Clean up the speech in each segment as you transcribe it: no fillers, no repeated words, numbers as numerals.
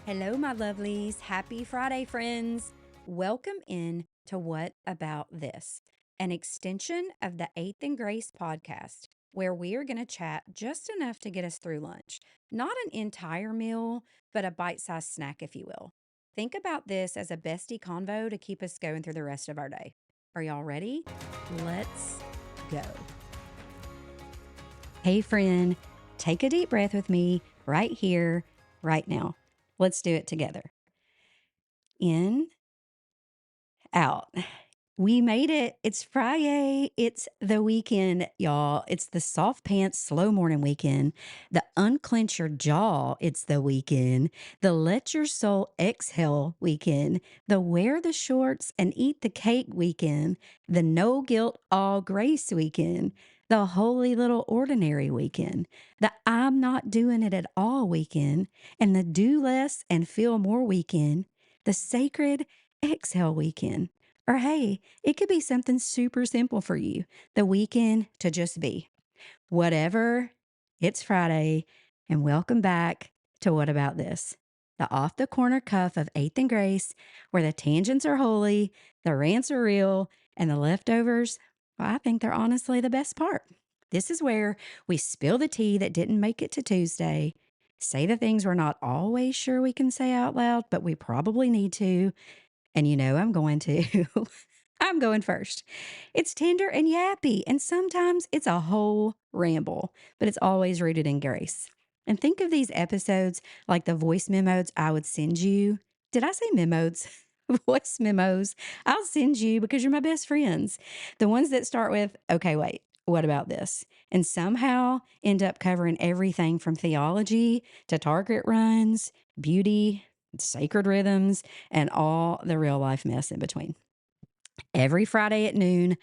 Hello, my lovelies. Happy Friday, friends. Welcome in to What About This, an extension of the Eighth and Grace podcast, where we are going to chat just enough to get us through lunch. Not an entire meal, but a bite sized snack, if you will. Think about this as a bestie convo to keep us going through the rest of our day. Are y'all ready? Let's go. Hey, friend, take a deep breath with me right here, right now. Let's do it together. In, out. We made it. It's Friday. It's the weekend, y'all. It's the soft pants, slow morning weekend. The unclench your jaw. It's the weekend. The let your soul exhale weekend. The wear the shorts and eat the cake weekend. The no guilt, all grace weekend. The holy little ordinary weekend. The I'm not doing it at all weekend. And the do less and feel more weekend. The sacred exhale weekend. Or hey, it could be something super simple for you. The weekend to just be. Whatever, it's Friday, and welcome back to What About This? The off the corner cuff of Eighth and Grace, where the tangents are holy, the rants are real, and the leftovers, well, I think they're honestly the best part. This is where we spill the tea that didn't make it to Tuesday, say the things we're not always sure we can say out loud, but we probably need to, and you know I'm going to. I'm going first. It's tender and yappy, and sometimes it's a whole ramble, but it's always rooted in grace. And think of these episodes like the voice memos I would send you. Did I say memos? Voice memos. I'll send you because you're my best friends. The ones that start with, okay, wait, what about this? And somehow end up covering everything from theology to target runs, beauty, sacred rhythms, and all the real life mess in between. Every Friday at noon,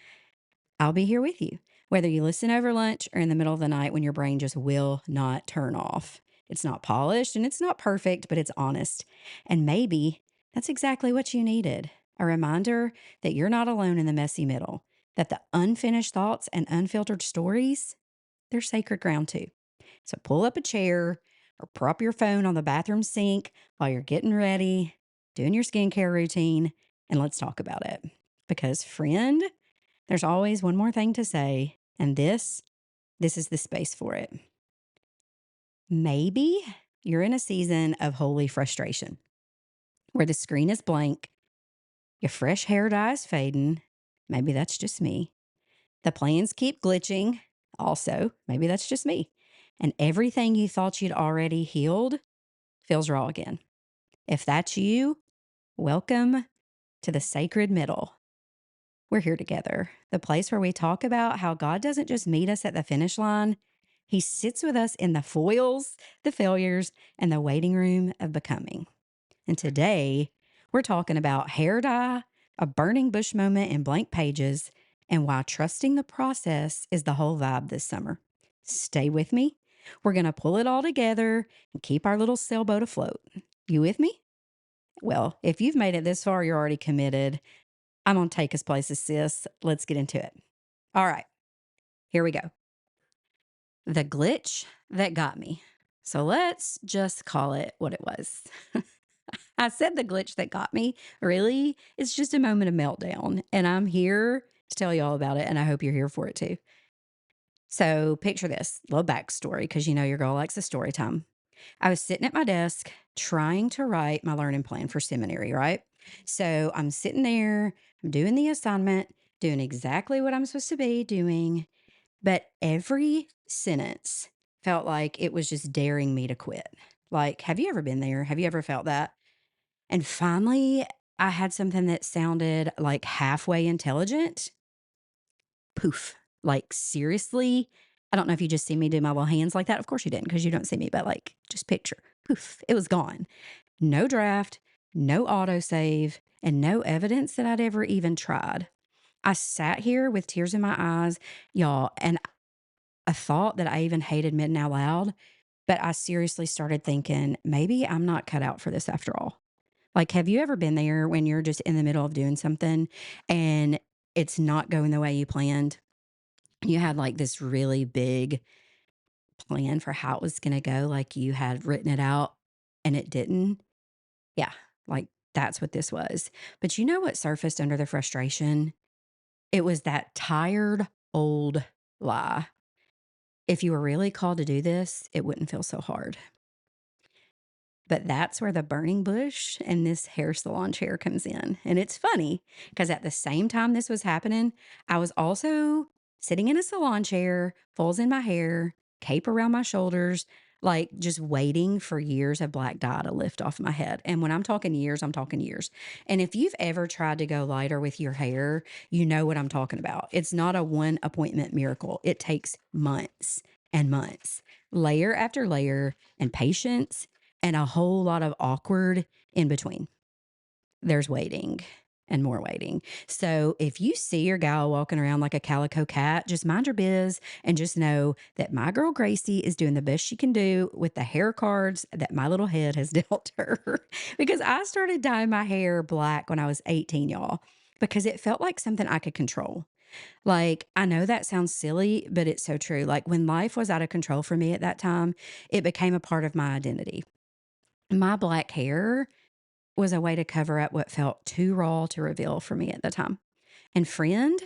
I'll be here with you, whether you listen over lunch or in the middle of the night when your brain just will not turn off. It's not polished and it's not perfect, but it's honest. And maybe that's exactly what you needed, a reminder that you're not alone in the messy middle, that the unfinished thoughts and unfiltered stories, they're sacred ground too. So pull up a chair or prop your phone on the bathroom sink while you're getting ready, doing your skincare routine, and let's talk about it. Because, friend, there's always one more thing to say, and this is the space for it. Maybe you're in a season of holy frustration where the screen is blank, your fresh hair dye is fading. Maybe that's just me. The plans keep glitching. Also, maybe that's just me. And everything you thought you'd already healed feels raw again. If that's you, welcome to the sacred middle. We're here together, the place where we talk about how God doesn't just meet us at the finish line, He sits with us in the foils, the failures, and the waiting room of becoming. And today, we're talking about hair dye, a burning bush moment in blank pages, and why trusting the process is the whole vibe this summer. Stay with me. We're going to pull it all together and keep our little sailboat afloat. You with me? Well, if you've made it this far, you're already committed. I'm going to take us places, sis. Let's get into it. All right, here we go. The glitch that got me. So let's just call it what it was. I said the glitch that got me. Really, it's just a moment of meltdown. And I'm here to tell you all about it. And I hope you're here for it too. So picture this little backstory because you know your girl likes a story time. I was sitting at my desk trying to write my learning plan for seminary, right? So I'm sitting there, I'm doing the assignment, doing exactly what I'm supposed to be doing. But every sentence felt like it was just daring me to quit. Like, have you ever been there? Have you ever felt that? And finally, I had something that sounded like halfway intelligent. Poof. Like, seriously? I don't know if you just see me do my little hands like that. Of course you didn't because you don't see me, but like, just picture. Poof. It was gone. No draft, no autosave, and no evidence that I'd ever even tried. I sat here with tears in my eyes, y'all, and a thought that I even hate admitting out loud, but I seriously started thinking, maybe I'm not cut out for this after all. Like, have you ever been there when you're just in the middle of doing something and it's not going the way you planned? You had like this really big plan for how it was going to go, like you had written it out and it didn't. Yeah, like that's what this was. But you know what surfaced under the frustration? It was that tired old lie. If you were really called to do this, it wouldn't feel so hard. But that's where the burning bush and this hair salon chair comes in. And it's funny because at the same time this was happening, I was also sitting in a salon chair, falls in my hair, cape around my shoulders, like just waiting for years of black dye to lift off my head. And when I'm talking years, I'm talking years. And if you've ever tried to go lighter with your hair, you know what I'm talking about. It's not a one appointment miracle, it takes months and months, layer after layer, and patience and a whole lot of awkward in between. There's waiting and more waiting. So if you see your gal walking around like a calico cat, just mind your biz and just know that my girl Gracie is doing the best she can do with the hair cards that my little head has dealt her. Because I started dyeing my hair black when I was 18, y'all, because it felt like something I could control. Like, I know that sounds silly, but it's so true. Like, when life was out of control for me at that time, it became a part of my identity. My black hair was a way to cover up what felt too raw to reveal for me at the time. And friend,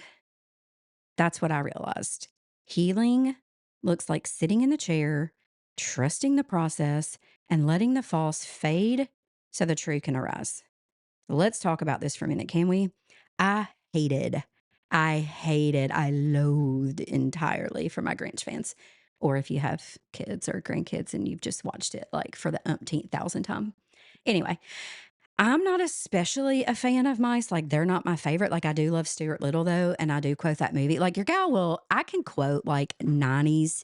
that's what I realized. Healing looks like sitting in the chair, trusting the process, and letting the false fade so the true can arise. Let's talk about this for a minute, can we? I hated, I loathed entirely for my Grinch fans. Or if you have kids or grandkids and you've just watched it like for the umpteenth thousand time. Anyway, I'm not especially a fan of mice. Like, they're not my favorite. Like, I do love Stuart Little, though, and I do quote that movie. Like, your gal will, I can quote like 90s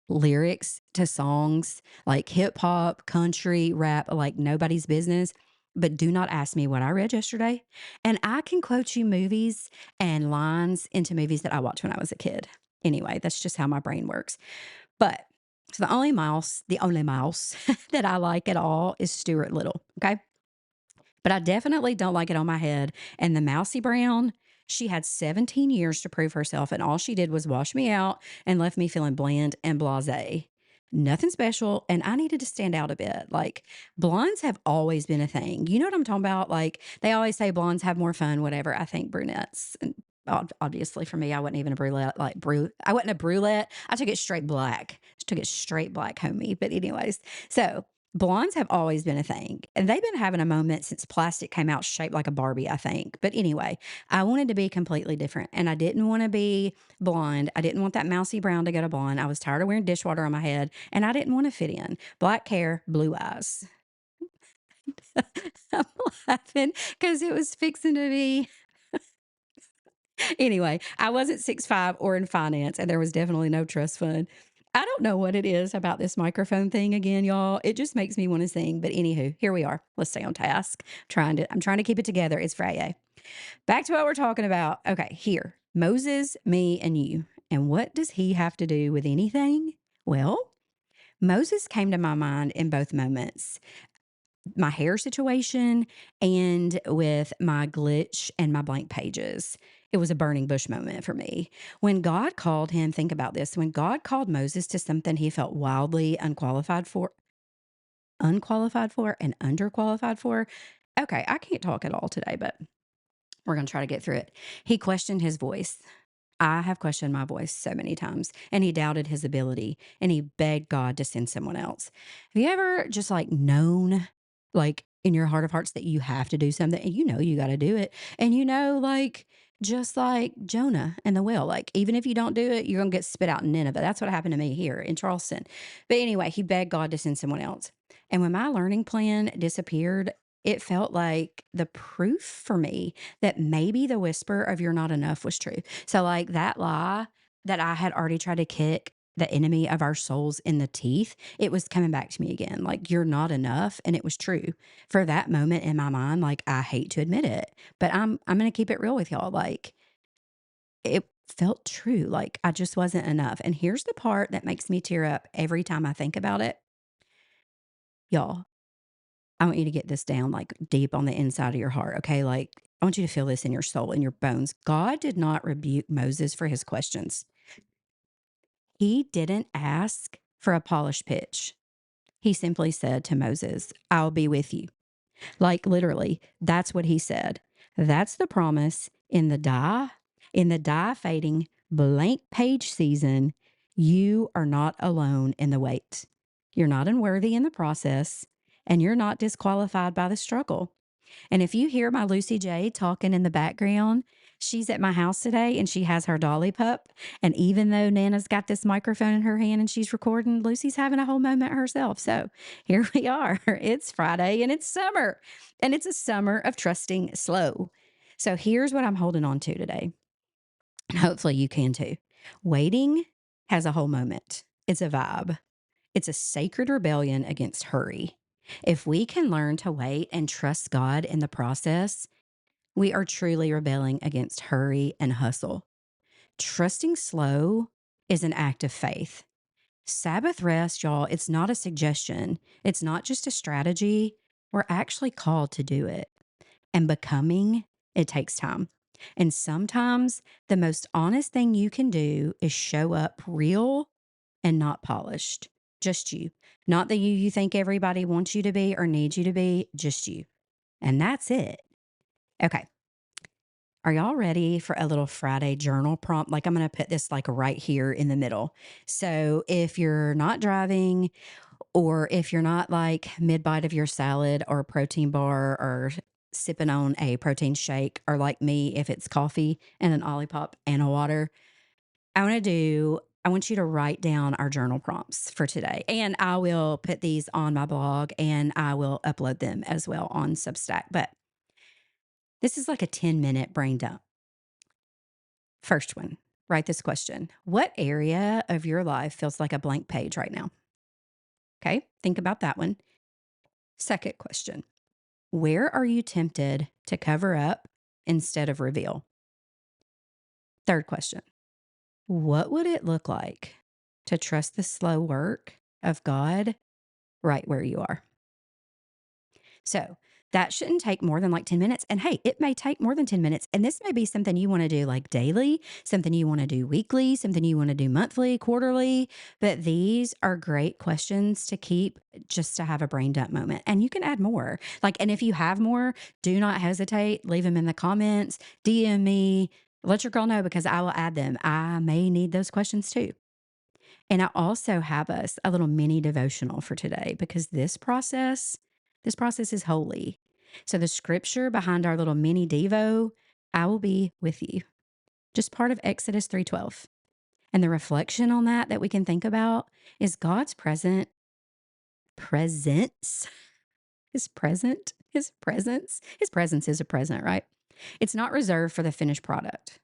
lyrics to songs, like hip hop, country, rap, like nobody's business. But do not ask me what I read yesterday. And I can quote you movies and lines into movies that I watched when I was a kid. Anyway, that's just how my brain works. But so the only mouse that I like at all is Stuart Little. Okay. But I definitely don't like it on my head. And the Mousy Brown, she had 17 years to prove herself, and all she did was wash me out and left me feeling bland and blasé. Nothing special, and I needed to stand out a bit. Like, blondes have always been a thing. You know what I'm talking about? Like, they always say blondes have more fun, whatever. I think brunettes, and obviously for me, I wasn't even a brunette. I wasn't a brunette. I took it straight black. Took it straight black, homie. But anyways, so blondes have always been a thing, and they've been having a moment since plastic came out shaped like a Barbie, I think. But anyway, I wanted to be completely different, and I didn't want to be blonde. I didn't want that mousy brown to go to blonde. I was tired of wearing dishwater on my head, and I didn't want to fit in. Black hair, blue eyes. I'm laughing because it was fixing to be. Anyway, I wasn't 6'5" or in finance, and there was definitely no trust fund. I don't know what it is about this microphone thing again, y'all. It just makes me want to sing. But anywho, here we are. Let's stay on task. I'm trying to keep it together. It's Friday. Back to what we're talking about. Okay, here. Moses, me, and you. And what does he have to do with anything? Well, Moses came to my mind in both moments, my hair situation and with my glitch and my blank pages. It was a burning bush moment for me. When God called him, think about this. When God called Moses to something he felt wildly unqualified for and underqualified for. Okay, I can't talk at all today, but we're going to try to get through it. He questioned his voice. I have questioned my voice so many times, and he doubted his ability, and he begged God to send someone else. Have you ever just like known, like in your heart of hearts, that you have to do something and you know you got to do it? And you know, like, just like Jonah and the whale, like, even if you don't do it, you're going to get spit out in Nineveh. That's what happened to me here in Charleston. But anyway, he begged God to send someone else. And when my learning plan disappeared, it felt like the proof for me that maybe the whisper of you're not enough was true. So, like that lie that I had already tried to kick the enemy of our souls in the teeth, it was coming back to me again. Like, you're not enough. And it was true for that moment in my mind. Like, I hate to admit it, but I'm going to keep it real with y'all. Like, it felt true. Like, I just wasn't enough. And here's the part that makes me tear up every time I think about it. Y'all, I want you to get this down like deep on the inside of your heart. Okay. Like, I want you to feel this in your soul, in your bones. God did not rebuke Moses for his questions. He didn't ask for a polished pitch. He simply said to Moses, I'll be with you. Like literally, that's what he said. That's the promise in the die fading blank page season. You are not alone in the wait. You're not unworthy in the process, and you're not disqualified by the struggle. And if you hear my Lucy Jade talking in the background, she's at my house today and she has her Dolly pup. And even though Nana's got this microphone in her hand and she's recording, Lucy's having a whole moment herself. So here we are. It's Friday and it's summer, and it's a summer of trusting slow. So here's what I'm holding on to today. And hopefully you can too. Waiting has a whole moment. It's a vibe. It's a sacred rebellion against hurry. If we can learn to wait and trust God in the process, we are truly rebelling against hurry and hustle. Trusting slow is an act of faith. Sabbath rest, y'all, it's not a suggestion. It's not just a strategy. We're actually called to do it. And becoming, it takes time. And sometimes the most honest thing you can do is show up real and not polished. Just you. Not the you think everybody wants you to be or needs you to be, just you. And that's it. Okay. Are y'all ready for a little Friday journal prompt? Like I'm going to put this like right here in the middle. So if you're not driving, or if you're not like mid bite of your salad or a protein bar or sipping on a protein shake, or like me, if it's coffee and an Olipop and a water, I want you to write down our journal prompts for today. And I will put these on my blog and I will upload them as well on Substack. But this is like a 10-minute brain dump. First one, write this question. What area of your life feels like a blank page right now? Okay, think about that one. Second question. Where are you tempted to cover up instead of reveal? Third question. What would it look like to trust the slow work of God right where you are? So that shouldn't take more than like 10 minutes. And hey, it may take more than 10 minutes. And this may be something you want to do like daily, something you want to do weekly, something you want to do monthly, quarterly. But these are great questions to keep just to have a brain dump moment. And you can add more. Like, and if you have more, do not hesitate. Leave them in the comments, DM me, let your girl know because I will add them. I may need those questions too. And I also have us a little mini devotional for today because this process is holy. So the scripture behind our little mini devo, I will be with you. Just part of Exodus 3:12. And the reflection on that we can think about is God's presence, his presence is a present, right? It's not reserved for the finished product.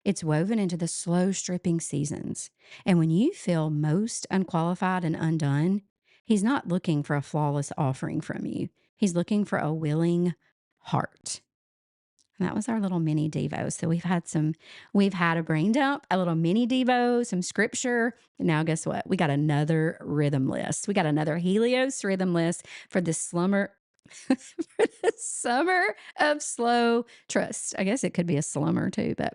It's woven into the slow stripping seasons. And when you feel most unqualified and undone, he's not looking for a flawless offering from you. He's looking for a willing heart. And that was our little mini Devo. So we've had a brain dump, a little mini Devo, some scripture. And now guess what? We got another rhythm list. We got another Helios rhythm list for the for the summer of slow trust. I guess it could be a slumber too, but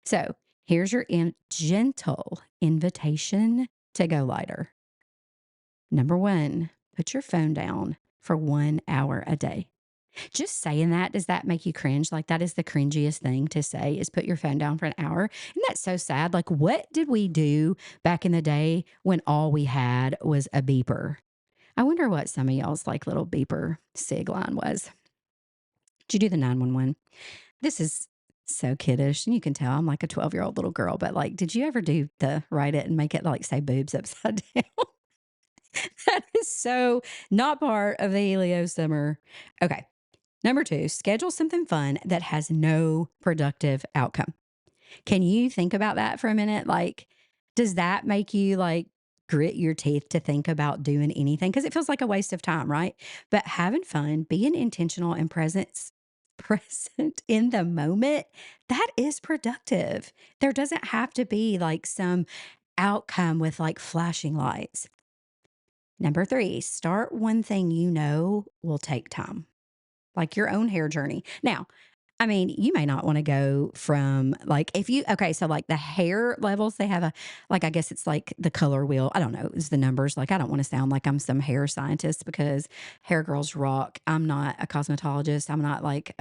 so here's your gentle invitation to go lighter. Number one, put your phone down for 1 hour a day. Just saying that, does that make you cringe? Like that is the cringiest thing to say is put your phone down for an hour. Isn't that so sad? Like what did we do back in the day when all we had was a beeper? I wonder what some of y'all's like little beeper sig line was. Did you do the 911? This is so kiddish. And you can tell I'm like a 12-year-old little girl, but like, did you ever do the write it and make it like say boobs upside down? That is so not part of the Helio summer. Okay. Number two, schedule something fun that has no productive outcome. Can you think about that for a minute? Like, does that make you like grit your teeth to think about doing anything? Because it feels like a waste of time, right? But having fun, being intentional and present in the moment, that is productive. There doesn't have to be like some outcome with like flashing lights. Number three, start one thing you know will take time, like your own hair journey. Now, I mean, you may not want to go from like if you okay, so like the hair levels, they have a like I guess it's like the color wheel. I don't know, is the numbers. Like I don't want to sound like I'm some hair scientist because hair girls rock. I'm not a cosmetologist. I'm not like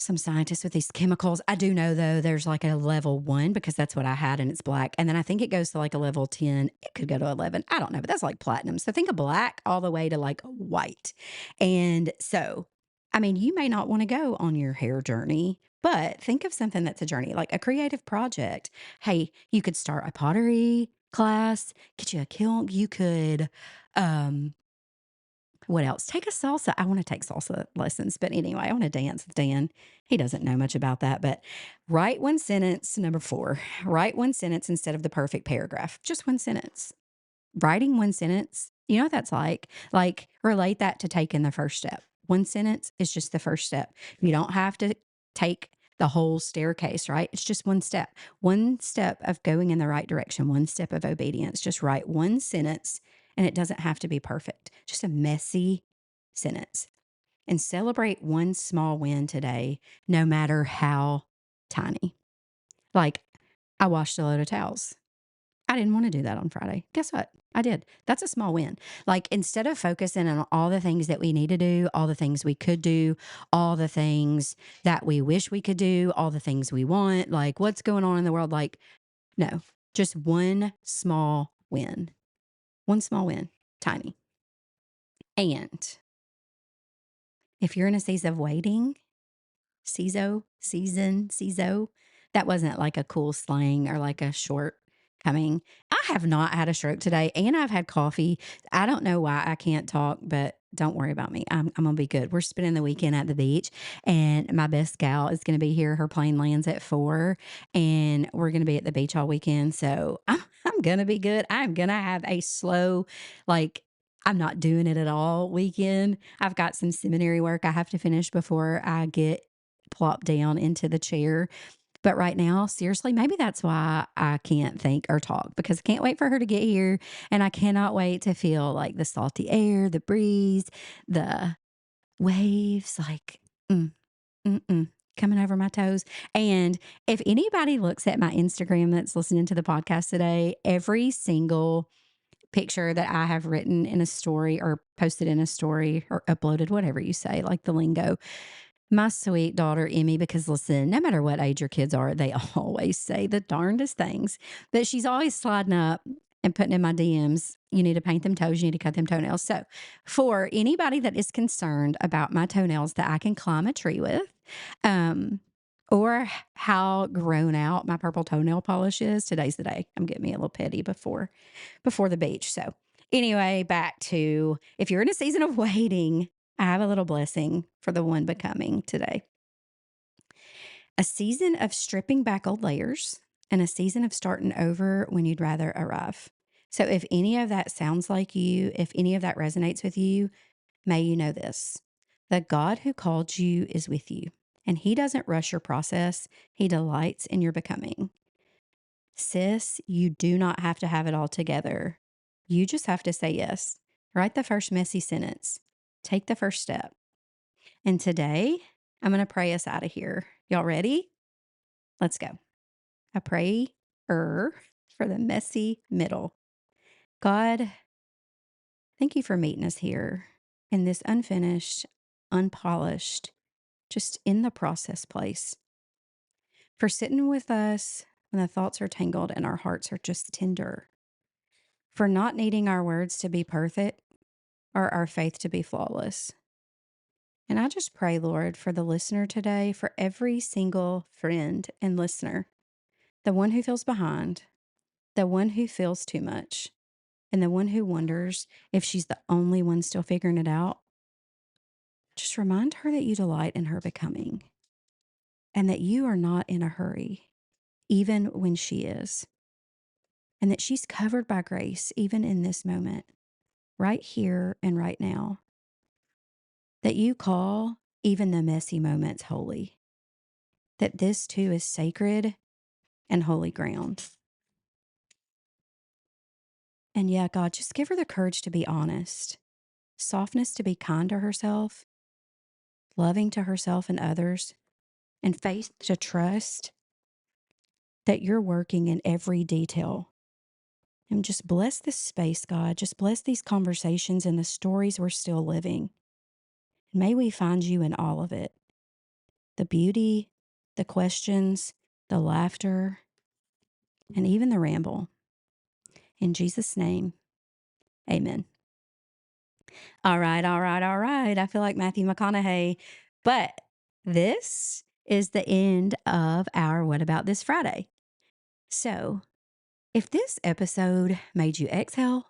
some scientist with these chemicals. I do know though there's like a level 1 because that's what I had and it's black. And then I think it goes to like a level 10. It could go to 11. I don't know, but that's like platinum. So think of black all the way to like white. And so, I mean, you may not want to go on your hair journey, but think of something that's a journey, like a creative project. Hey, you could start a pottery class, get you a kiln. You could um what else? Take a salsa. I want to take salsa lessons, but anyway, I want to dance with Dan. He doesn't know much about that, but write one sentence. Number 4, write one sentence instead of the perfect paragraph. Just one sentence. Writing one sentence, you know what that's like? Like, relate that to taking the first step. One sentence is just the first step. You don't have to take the whole staircase, right? It's just one step of going in the right direction, one step of obedience. Just write one sentence, and it doesn't have to be perfect, just a messy sentence. And celebrate one small win today, no matter how tiny. Like, I washed a load of towels. I didn't want to do that on Friday. Guess what? I did. That's a small win. Like instead of focusing on all the things that we need to do, all the things we could do, all the things that we wish we could do, all the things we want, like what's going on in the world, like no, just one small win. One small win, tiny. And if you're in a season of waiting, season. That wasn't like a cool slang or like a short coming. I have not had a stroke today and I've had coffee. I don't know why I can't talk, but don't worry about me. I'm going to be good. We're spending the weekend at the beach and my best gal is going to be here. Her plane lands at 4 and we're going to be at the beach all weekend. So I'm going to be good. I'm going to have a slow, like, I'm not doing it at all weekend. I've got some seminary work I have to finish before I get plop down into the chair. But right now, seriously, maybe that's why I can't think or talk because I can't wait for her to get here. And I cannot wait to feel like the salty air, the breeze, the waves, like, mm, coming over my toes. And if anybody looks at my Instagram that's listening to the podcast today, every single picture that I have written in a story or posted in a story or uploaded, whatever you say, like the lingo, my sweet daughter, Emmy, because listen, no matter what age your kids are, they always say the darndest things. But she's always sliding up and putting in my DMs, you need to paint them toes, you need to cut them toenails. So, for anybody that is concerned about my toenails that I can climb a tree with, um, or how grown out my purple toenail polish is, today's the day. I'm getting me a little petty before the beach. So, anyway, back to if you're in a season of waiting, I have a little blessing for the one becoming today. A season of stripping back old layers and a season of starting over when you'd rather arrive. So, if any of that sounds like you, if any of that resonates with you, may you know this: the God who called you is with you, and He doesn't rush your process, He delights in your becoming. Sis, you do not have to have it all together. You just have to say yes. Write the first messy sentence, take the first step. And today, I'm going to pray us out of here. Y'all ready? Let's go. I pray for the messy middle. God, thank you for meeting us here in this unfinished, unpolished, just in the process place. For sitting with us when the thoughts are tangled and our hearts are just tender. For not needing our words to be perfect or our faith to be flawless. And I just pray, Lord, for the listener today, for every single friend and listener, the one who feels behind, the one who feels too much, and the one who wonders if she's the only one still figuring it out. Just remind her that you delight in her becoming and that you are not in a hurry, even when she is, and that she's covered by grace, even in this moment, right here and right now, that you call even the messy moments holy, that this too is sacred and holy ground. And yeah, God, just give her the courage to be honest, softness to be kind to herself, loving to herself and others, and faith to trust that you're working in every detail. And just bless this space, God. Just bless these conversations and the stories we're still living. May we find you in all of it, the beauty, the questions, the laughter, and even the ramble. In Jesus' name, amen. All right, all right, all right. I feel like Matthew McConaughey, but this is the end of our What About This Friday. So if this episode made you exhale,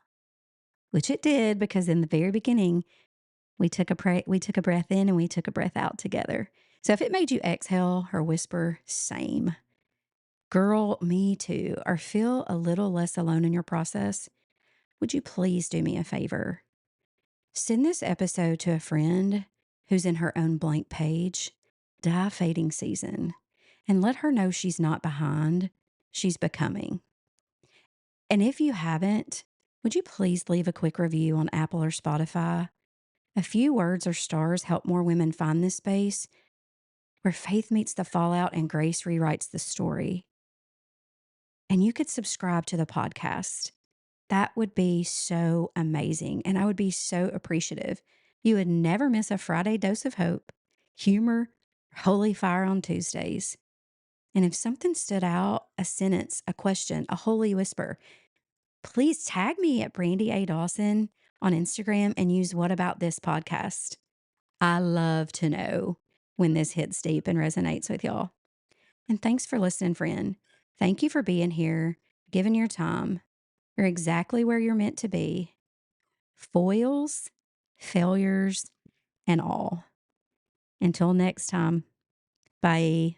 which it did, because in the very beginning, we took a breath in and we took a breath out together. So if it made you exhale or whisper, same, girl, me too, or feel a little less alone in your process, would you please do me a favor? Send this episode to a friend who's in her own blank page, fading season, and let her know she's not behind, she's becoming. And if you haven't, would you please leave a quick review on Apple or Spotify? A few words or stars help more women find this space where faith meets the fallout and grace rewrites the story. And you could subscribe to the podcast. That would be so amazing. And I would be so appreciative. You would never miss a Friday dose of hope, humor, holy fire on Tuesdays. And if something stood out, a sentence, a question, a holy whisper, please tag me at Brandy A. Dawson on Instagram and use What About This podcast. I love to know when this hits deep and resonates with y'all. And thanks for listening, friend. Thank you for being here, giving your time. You're exactly where you're meant to be. Foils, failures, and all. Until next time, bye.